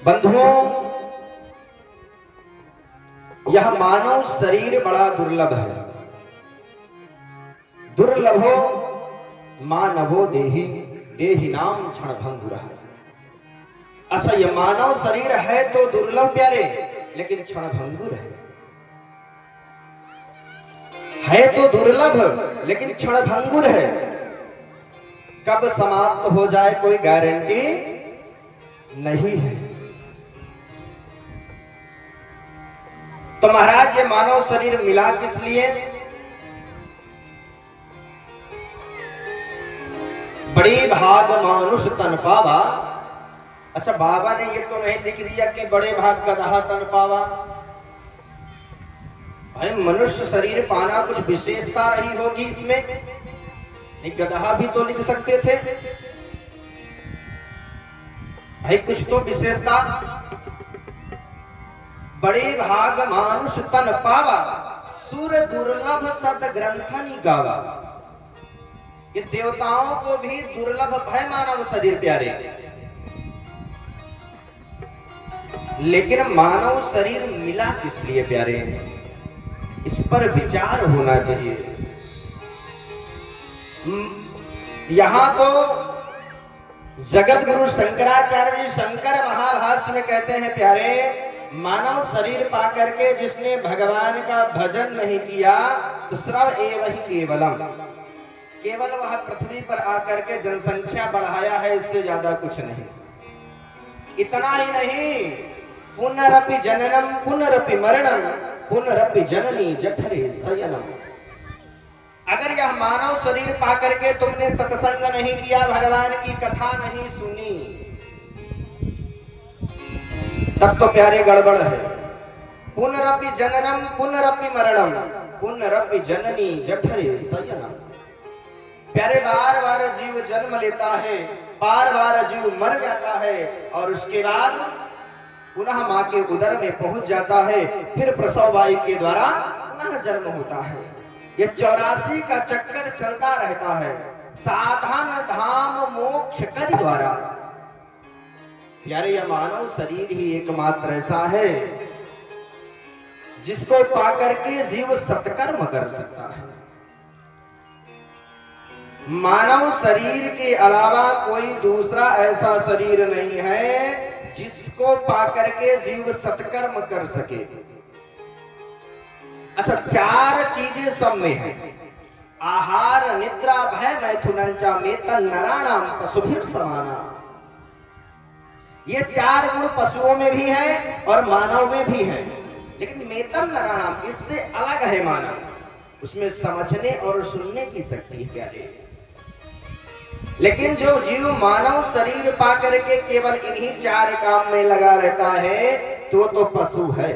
बंधुओं, यह मानव शरीर बड़ा दुर्लभ है। दुर्लभो मानवो देहि, देहि नाम क्षणभंगुर। अच्छा, यह मानव शरीर है तो दुर्लभ प्यारे, लेकिन क्षणभंगुर है तो दुर्लभ लेकिन क्षणभंगुर है। कब समाप्त हो जाए कोई गारंटी नहीं है। तो महाराज, ये मानव शरीर मिला किस लिए? बड़ी भाग मानुष तन पावा। अच्छा, बाबा ने ये तो नहीं लिख दिया कि बड़े भाग गधा तन पावा। भाई, मनुष्य शरीर पाना कुछ विशेषता रही होगी इसमें। नहीं, गधा भी तो लिख सकते थे भाई, कुछ तो विशेषता। बड़े भाग मानुष तन पावा, सुर दुर्लभ सद ग्रंथनि गावा। ये देवताओं को भी दुर्लभ है मानव शरीर प्यारे, लेकिन मानव शरीर मिला किस लिए प्यारे? इस पर विचार होना चाहिए। यहां तो जगत गुरु शंकराचार्य जी शंकर महाभाष्य में कहते हैं प्यारे, मानव शरीर पाकर के जिसने भगवान का भजन नहीं किया तो श्रव एव ही केवलम, केवल वह पृथ्वी पर आकर के जनसंख्या बढ़ाया है, इससे ज्यादा कुछ नहीं। इतना ही नहीं, पुनरपि जननम पुनरपि मरणम पुनरपि जननी जठरे शयनम। अगर यह मानव शरीर पाकर के तुमने सत्संग नहीं किया, भगवान की कथा नहीं सुनी, तब तो प्यारे गड़बड़ है। पुनरपि जननम पुनरपि मरणम पुनरपि जननी जठरे शयनम। प्यारे, बार बार जीव जन्म लेता है, बार बार जीव मर जाता है, और उसके बाद पुनः मां के उदर में पहुंच जाता है, फिर प्रसव वायु के द्वारा पुनः जन्म होता है। यह 84 का चक्कर चलता रहता है, साधन धाम मोक्ष कर द्वारा। यारे, यह मानव शरीर ही एकमात्र ऐसा है जिसको पाकर के जीव सत्कर्म कर सकता है। मानव शरीर के अलावा कोई दूसरा ऐसा शरीर नहीं है जिसको पाकर के जीव सत्कर्म कर सके। अच्छा, 4 चीजें सब में है। आहार निद्रा भय मैथुनंचा मेतन नराणाम पशुभिर समाना। ये 4 गुण पशुओं में भी है और मानव में भी है, लेकिन मेतन नराणाम, इससे अलग है मानव। उसमें समझने और सुनने की शक्ति है प्यारे। लेकिन जो जीव मानव शरीर पाकर के केवल इन्हीं 4 काम में लगा रहता है तो वो तो पशु है।